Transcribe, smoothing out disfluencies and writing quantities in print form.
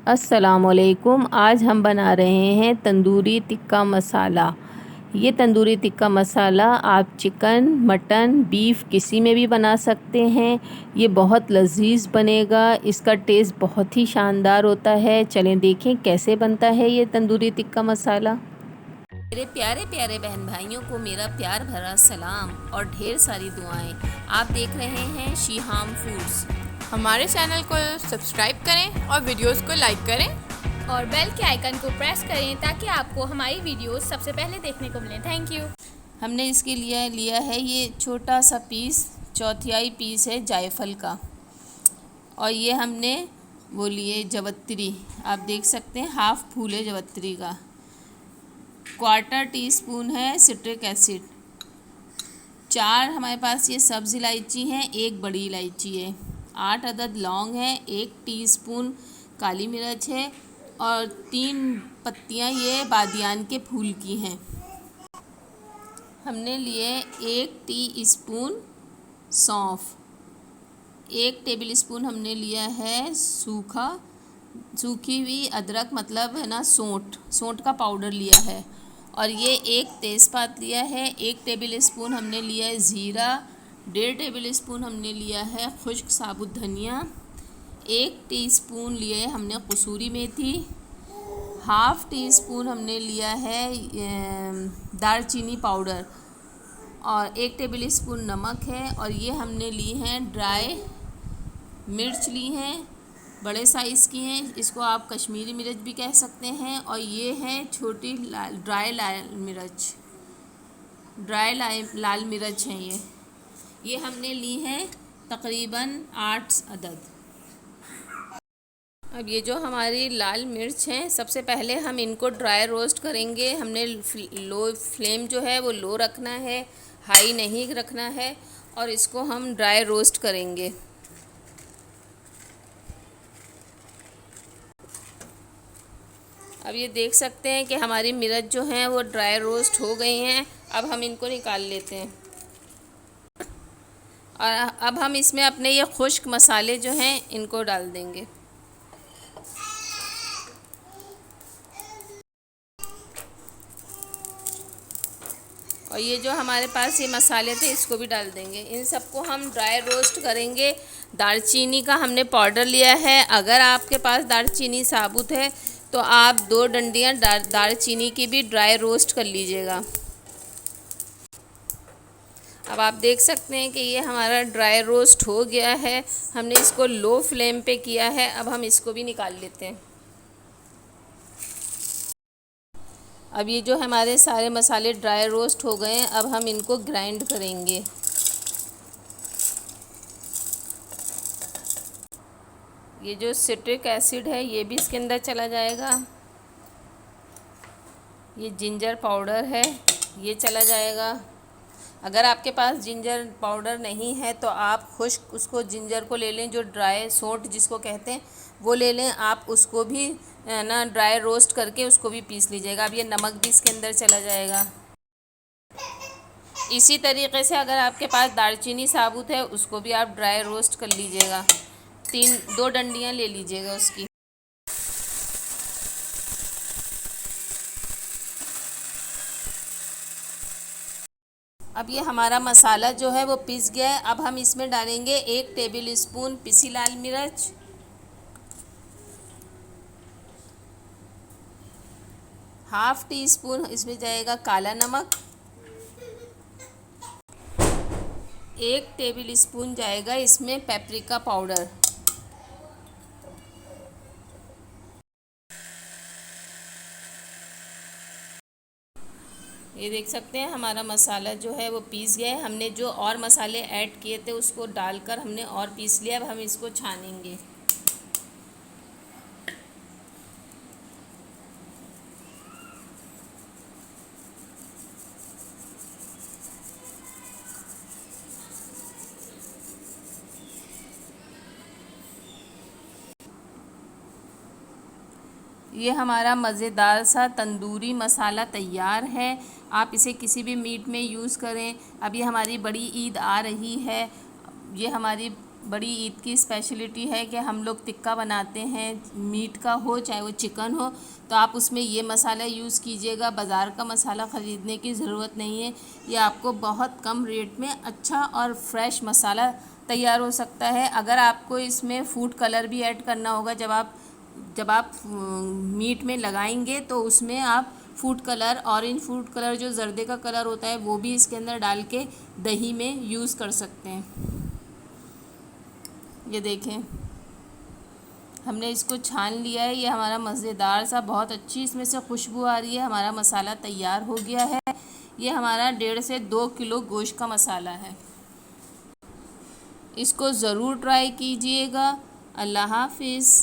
अस्सलामुअलैकुम। आज हम बना रहे हैं तंदूरी टिक्का मसाला। ये तंदूरी टिक्का मसाला आप चिकन, मटन, बीफ किसी में भी बना सकते हैं। ये बहुत लजीज बनेगा, इसका टेस्ट बहुत ही शानदार होता है। चलें देखें कैसे बनता है ये तंदूरी टिक्का मसाला। मेरे प्यारे प्यारे बहन भाइयों को मेरा प्यार भरा सलाम और ढेर सारी दुआएं। आप देख रहे हैं शीहाम फूड्स। हमारे चैनल को सब्सक्राइब करें और वीडियोस को लाइक करें और बेल के आइकन को प्रेस करें ताकि आपको हमारी वीडियोस सबसे पहले देखने को मिले। Thank you. हमने इसके लिए लिया है ये छोटा सा पीस, चौथाई पीस है जायफल का। और ये हमने वो लिए जवत्री, आप देख सकते हैं हाफ फूल है जवत्री का। क्वार्टर टीस्पून है सिट्रिक एसिड। 4 हमारे पास ये सब्ज़ इलायची हैं, 1 बड़ी इलायची है। 8 अदद लौंग है, 1 टीस्पून काली मिर्च है और 3 पत्तियां ये बादियान के फूल की हैं। हमने लिए 1 टीस्पून सौंफ, 1 टेबल स्पून हमने लिया है सूखी हुई अदरक, मतलब है ना सौंठ का पाउडर लिया है। और ये 1 तेज़पात लिया है, 1 टेबल स्पून हमने लिया है ज़ीरा, 1.5 टेबल स्पून हमने लिया है खुश्क साबुत धनिया, 1 टीस्पून लिए हमने कसूरी मेथी, हाफ़ टी स्पून हमने लिया है दालचीनी पाउडर और 1 टेबल स्पून नमक है। और ये हमने ली हैं ड्राई मिर्च ली हैं, बड़े साइज़ की हैं, इसको आप कश्मीरी मिर्च भी कह सकते हैं। और ये है छोटी ड्राई लाल मिर्च हैं ये हमने ली हैं तकरीबन 8 अदद। अब ये जो हमारी लाल मिर्च हैं, सबसे पहले हम इनको ड्राई रोस्ट करेंगे। हमने लो फ्लेम जो है वो लो रखना है, हाई नहीं रखना है। और इसको हम ड्राई रोस्ट करेंगे। अब ये देख सकते हैं कि हमारी मिर्च जो हैं वो ड्राई रोस्ट हो गई हैं। अब हम इनको निकाल लेते हैं और अब हम इसमें अपने ये खुश्क मसाले जो हैं इनको डाल देंगे। और ये जो हमारे पास ये मसाले थे इसको भी डाल देंगे। इन सबको हम ड्राई रोस्ट करेंगे। दालचीनी का हमने पाउडर लिया है, अगर आपके पास दालचीनी साबुत है तो आप 2 डंडियाँ दालचीनी की भी ड्राई रोस्ट कर लीजिएगा। अब आप देख सकते हैं कि ये हमारा ड्राई रोस्ट हो गया है। हमने इसको लो फ्लेम पे किया है। अब हम इसको भी निकाल लेते हैं। अब ये जो हमारे सारे मसाले ड्राई रोस्ट हो गए हैं, अब हम इनको ग्राइंड करेंगे। ये जो सिट्रिक एसिड है ये भी इसके अंदर चला जाएगा। ये जिंजर पाउडर है ये चला जाएगा। अगर आपके पास जिंजर पाउडर नहीं है तो आप खुश्क उसको जिंजर को ले लें, जो ड्राई सौंठ जिसको कहते हैं वो ले लें। आप उसको भी ना ड्राई रोस्ट करके उसको भी पीस लीजिएगा। अब ये नमक भी इसके अंदर चला जाएगा। इसी तरीके से अगर आपके पास दालचीनी साबुत है उसको भी आप ड्राई रोस्ट कर लीजिएगा। 2 डंडियाँ ले लीजिएगा उसकी। अब ये हमारा मसाला जो है वो पिस गया है। अब हम इसमें डालेंगे 1 टेबल स्पून पिसी लाल मिर्च, हाफ़ टी स्पून इसमें जाएगा काला नमक, 1 टेबल स्पून जाएगा इसमें पेपरिका पाउडर। ये देख सकते हैं हमारा मसाला जो है वो पीस गया है। हमने जो और मसाले ऐड किए थे उसको डालकर हमने और पीस लिया। अब हम इसको छानेंगे। ये हमारा मज़ेदार सा तंदूरी मसाला तैयार है। आप इसे किसी भी मीट में यूज़ करें। अभी हमारी बड़ी ईद आ रही है, ये हमारी बड़ी ईद की स्पेशलिटी है कि हम लोग टिक्का बनाते हैं, मीट का हो चाहे वो चिकन हो, तो आप उसमें ये मसाला यूज़ कीजिएगा। बाज़ार का मसाला ख़रीदने की ज़रूरत नहीं है। ये आपको बहुत कम रेट में अच्छा और फ्रेश मसाला तैयार हो सकता है। अगर आपको इसमें फूड कलर भी ऐड करना होगा, जब आप मीट में लगाएंगे तो उसमें आप food colour, orange food colour जो जर्दे का कलर होता है, वो भी इसके अंदर डाल के दही में यूज़ कर सकते हैं। ये देखें, हमने इसको छान लिया है। ये हमारा मज़ेदार सा, बहुत अच्छी इसमें से खुशबू आ रही है। हमारा मसाला तैयार हो गया है। ये हमारा 1.5 से 2 किलो गोश्त का मसाला है। इसको ज़रूर ट्राई कीजिएगा। अल्लाह हाफिज़।